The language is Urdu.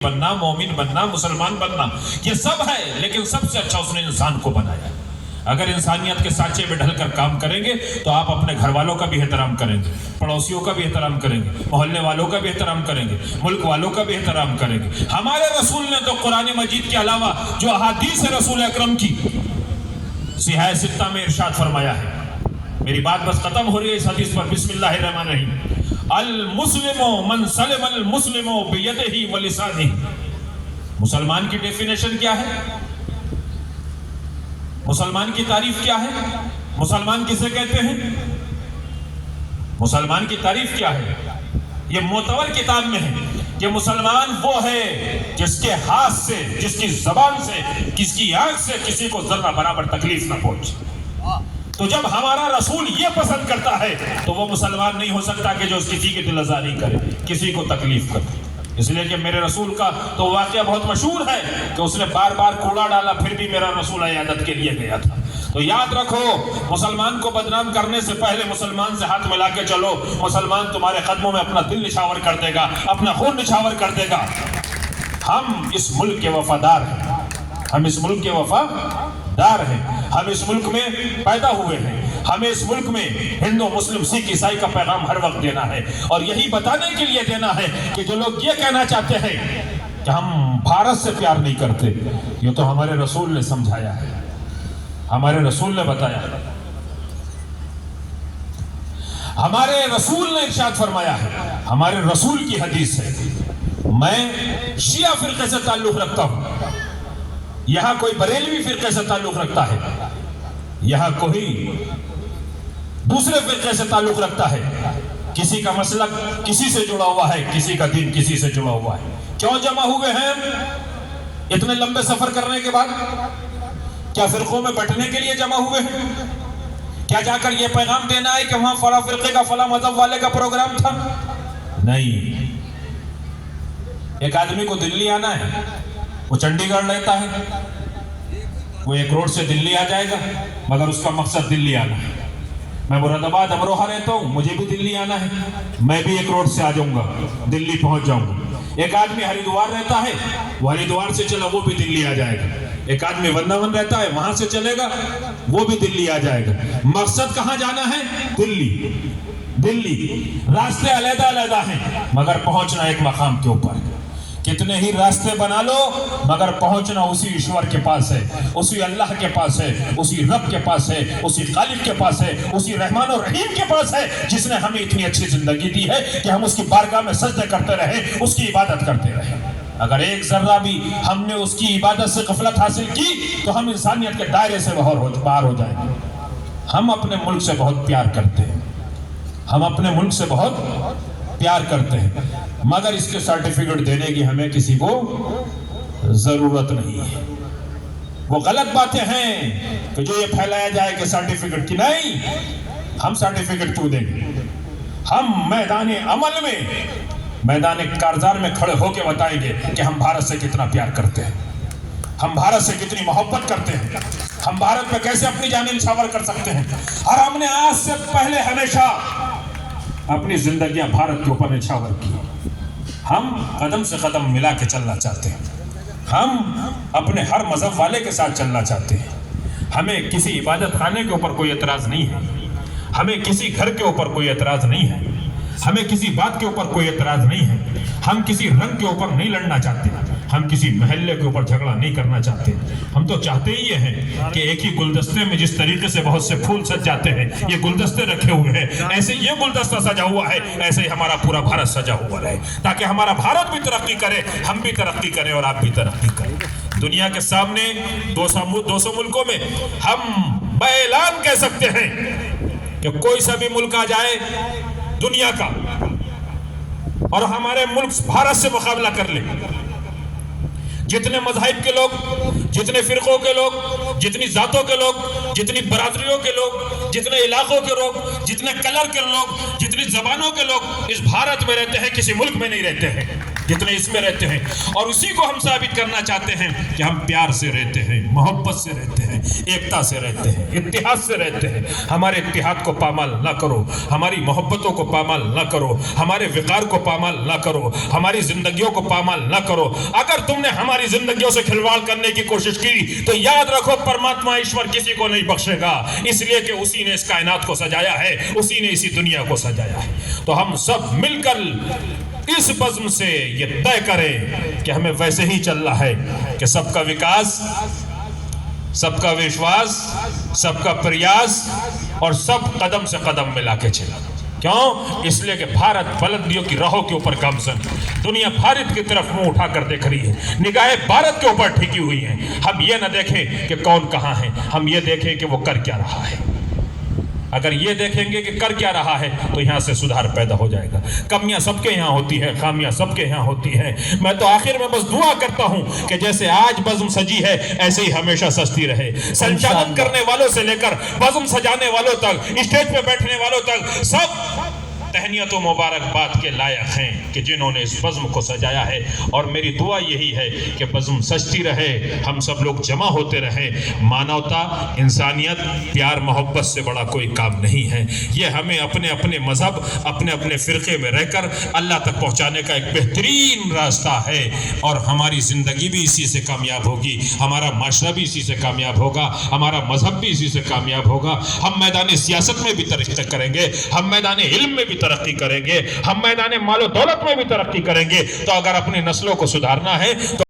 بننا، مومن بننا، مسلمان بننا، یہ سب ہے، لیکن سب سے اچھا اس نے انسان کو بنایا۔ اگر انسانیت کے سانچے میں ڈھل کر کام کریں گے تو آپ اپنے گھر والوں کا بھی احترام کریں گے، پڑوسیوں کا بھی احترام کریں گے، محلے والوں کا بھی احترام کریں گے، ملک والوں کا بھی احترام کریں گے۔ ہمارے رسول نے تو قرآن مجید کے علاوہ جو احادیث رسول اکرم کی صحیح ستہ میں ارشاد فرمایا ہے، میری بات بس ختم ہو رہی ہے اس حدیث پر، بسم اللہ الرحمن الرحیم۔ المسلم من سلم المسلم بیدہ ولسانہ۔ مسلمان کی ڈیفینیشن کیا ہے؟ مسلمان کی تعریف کیا ہے؟ مسلمان کسے کہتے ہیں؟ مسلمان کی تعریف کیا ہے؟ یہ معتبر کتاب میں ہے کہ مسلمان وہ ہے جس کے ہاتھ سے، جس کی زبان سے، کس کی آنکھ سے کسی کو ذرہ برابر تکلیف نہ پہنچے۔ تو جب ہمارا رسول یہ پسند کرتا ہے تو وہ مسلمان نہیں ہو سکتا کہ جو کسی کی دل آزاری کرے، کسی کو تکلیف کرے۔ اس لیے کہ میرے رسول کا تو واقعہ بہت مشہور ہے کہ اس نے بار بار کوڑا ڈالا، پھر بھی میرا رسول عیادت کے لیے گیا تھا۔ تو یاد رکھو، مسلمان کو بدنام کرنے سے پہلے مسلمان سے ہاتھ ملا کے چلو، مسلمان تمہارے قدموں میں اپنا دل نچھاور کر دے گا، اپنا خون نچھاور کر دے گا۔ ہم اس ملک کے وفادار ہیں، ہم اس ملک کے وفادار ہیں، ہم اس ملک میں پیدا ہوئے ہیں، ہمیں اس ملک میں ہندو، مسلم، سکھ، عیسائی کا پیغام ہر وقت دینا ہے، اور یہی بتانے کے لیے دینا ہے کہ جو لوگ یہ کہنا چاہتے ہیں کہ ہم بھارت سے پیار نہیں کرتے، یہ تو ہمارے رسول نے سمجھایا ہے، ہمارے رسول نے بتایا ہے، ہمارے رسول نے ارشاد فرمایا ہے، ہمارے رسول کی حدیث ہے۔ میں شیعہ فرقے سے تعلق رکھتا ہوں، یہاں کوئی بریلوی فرقے سے تعلق رکھتا ہے، یہاں کوئی دوسرے فرقے سے تعلق رکھتا ہے، کسی کا مسلک کسی سے جڑا ہوا ہے، کسی کا دین کسی سے جڑا ہوا ہے۔ کیوں جمع ہوئے ہیں اتنے لمبے سفر کرنے کے بعد؟ کیا فرقوں میں بٹنے کے لیے جمع ہوئے ہیں؟ کیا جا کر یہ پیغام دینا ہے کہ وہاں فلاں فرقے کا، فلاں مذہب والے کا پروگرام تھا؟ نہیں۔ ایک آدمی کو دلی آنا ہے، وہ چنڈی گڑھ رہتا ہے، وہ ایک روڈ سے دلی آ جائے گا، مگر اس کا مقصد دلی آنا ہے۔ میں مراد آباد امروہہ رہتا ہوں، مجھے بھی دلی آنا ہے، میں بھی ایک روڈ سے آ جاؤں گا، دلی پہنچ جاؤں گا۔ ایک آدمی ہریدوار رہتا ہے، وہ ہریدوار سے چلا، وہ بھی دلی آ جائے گا۔ ایک آدمی ورناون رہتا ہے، وہاں سے چلے گا، وہ بھی دلی آ جائے گا۔ مقصد کہاں جانا ہے؟ دلی۔ دلی۔ راستے علیحدہ علیحدہ ہیں مگر پہنچنا ایک مقام کے اوپر ہے۔ کتنے ہی راستے بنا لو مگر پہنچنا اسی ایشور کے پاس ہے، اسی اللہ کے پاس ہے، اسی رب کے پاس ہے، اسی خالق کے پاس ہے، اسی رحمان و رحیم کے پاس ہے، جس نے ہمیں اتنی اچھی زندگی دی ہے کہ ہم اس کی بارگاہ میں سجدے کرتے رہیں، اس کی عبادت کرتے رہیں۔ اگر ایک ذرہ بھی ہم نے اس کی عبادت سے غفلت حاصل کی تو ہم انسانیت کے دائرے سے باہر ہو جائیں گے۔ ہم اپنے ملک سے بہت پیار کرتے ہیں، ہم اپنے ملک سے بہت پیار کرتے ہیں، مگر اس کے سرٹیفکیٹ دینے کی ہمیں کسی کو ضرورت نہیں ہے۔ وہ غلط باتیں ہیں کہ جو یہ پھیلایا جائے کہ سرٹیفکیٹ کی، نہیں، ہم سرٹیفکیٹ کیوں دیں گے؟ ہم میدان عمل میں، میدان کارزار میں کھڑے ہو کے بتائیں گے کہ ہم بھارت سے کتنا پیار کرتے ہیں، ہم بھارت سے کتنی محبت کرتے ہیں، ہم بھارت میں کیسے اپنی جانیں نچھاور کر سکتے ہیں، اور ہم نے آج سے پہلے ہمیشہ اپنی زندگیاں بھارت کے اوپر نچھاور کی۔ ہم قدم سے قدم ملا کے چلنا چاہتے ہیں، ہم اپنے ہر مذہب والے کے ساتھ چلنا چاہتے ہیں۔ ہمیں کسی عبادت خانے کے اوپر کوئی اعتراض نہیں ہے، ہمیں کسی گھر کے اوپر کوئی اعتراض نہیں ہے، ہمیں کسی بات کے اوپر کوئی اعتراض نہیں ہے، ہم کسی رنگ کے اوپر نہیں لڑنا چاہتے، ہم کسی محلے کے اوپر جھگڑا نہیں کرنا چاہتے۔ ہم تو چاہتے ہی یہ ہیں کہ ایک ہی گلدستے میں جس طریقے سے بہت سے پھول سج جاتے ہیں، یہ گلدستے رکھے ہوئے ہیں، ایسے یہ گلدستہ سجا ہوا ہے، ایسے ہی ہمارا پورا بھارت سجا ہوا رہے، تاکہ ہمارا بھارت بھی ترقی کرے، ہم بھی ترقی کریں اور آپ بھی ترقی کریں۔ دنیا کے سامنے 200 ملکوں میں ہم باعلان کہہ سکتے ہیں کہ کوئی سا بھی ملک آ جائے دنیا کا اور ہمارے ملک بھارت سے مقابلہ کر لے، جتنے مذاہب کے لوگ، جتنے فرقوں کے لوگ، جتنی ذاتوں کے لوگ، جتنی برادریوں کے لوگ، جتنے علاقوں کے لوگ، جتنے کلر کے لوگ، جتنی زبانوں کے لوگ اس بھارت میں رہتے ہیں، کسی ملک میں نہیں رہتے ہیں، جتنے اس میں رہتے ہیں، اور اسی کو ہم ثابت کرنا چاہتے ہیں کہ ہم پیار سے رہتے ہیں، محبت سے رہتے ہیں، ایکتا سے رہتے ہیں، اتحاد سے رہتے ہیں۔ ہمارے اتحاد کو پامال نہ کرو، ہماری محبتوں کو پامال نہ کرو، ہمارے وقار کو پامال نہ کرو، ہماری زندگیوں کو پامال نہ کرو۔ اگر تم نے ہماری زندگیوں سے کھلواڑ کرنے کی کوشش کی تو یاد رکھو پرماتما ایشور کسی کو نہیں بخشے گا، اس لیے کہ اسی نے اس کائنات کو سجایا ہے، اسی نے اسی دنیا کو سجایا ہے۔ تو ہم سب مل کر اس بزم سے یہ طے کریں کہ ہمیں ویسے ہی چلنا ہے کہ سب کا وکاس، سب کا وشواس، سب کا پریاس، اور سب قدم سے قدم ملا کے چلا۔ کیوں؟ اس لیے کہ بھارت بلندیوں کی راہوں کے اوپر گامزن، دنیا بھارت کی طرف منہ اٹھا کر دیکھ رہی ہے، نگاہیں بھارت کے اوپر ٹھکی ہوئی ہیں۔ ہم یہ نہ دیکھیں کہ کون کہاں ہے، ہم یہ دیکھیں کہ وہ کر کیا رہا ہے۔ اگر یہ دیکھیں گے کہ کر کیا رہا ہے تو یہاں سے سدھار پیدا ہو جائے گا۔ کمیاں سب کے یہاں ہوتی ہیں، خامیاں سب کے یہاں ہوتی ہیں۔ میں تو آخر میں بس دعا کرتا ہوں کہ جیسے آج بزم سجی ہے ایسے ہی ہمیشہ سجتی رہے، سنچالن کرنے والوں سے لے کر بزم سجانے والوں تک، اسٹیج پہ بیٹھنے والوں تک، سب تہنیت و مبارکباد کے لائق ہیں کہ جنہوں نے اس بزم کو سجایا ہے۔ اور میری دعا یہی ہے کہ بزم سجتی رہے، ہم سب لوگ جمع ہوتے رہیں۔ مانوتا، انسانیت، پیار محبت سے بڑا کوئی کام نہیں ہے۔ یہ ہمیں اپنے اپنے مذہب، اپنے اپنے فرقے میں رہ کر اللہ تک پہنچانے کا ایک بہترین راستہ ہے، اور ہماری زندگی بھی اسی سے کامیاب ہوگی، ہمارا معاشرہ بھی اسی سے کامیاب ہوگا، ہمارا مذہب بھی اسی سے کامیاب ہوگا۔ ہم میدان سیاست میں بھی ترقی کریں گے، ہم میدان علم میں بھی ترقی کریں گے، ہم میدان مال و دولت میں بھی ترقی کریں گے۔ تو اگر اپنی نسلوں کو سدھارنا ہے تو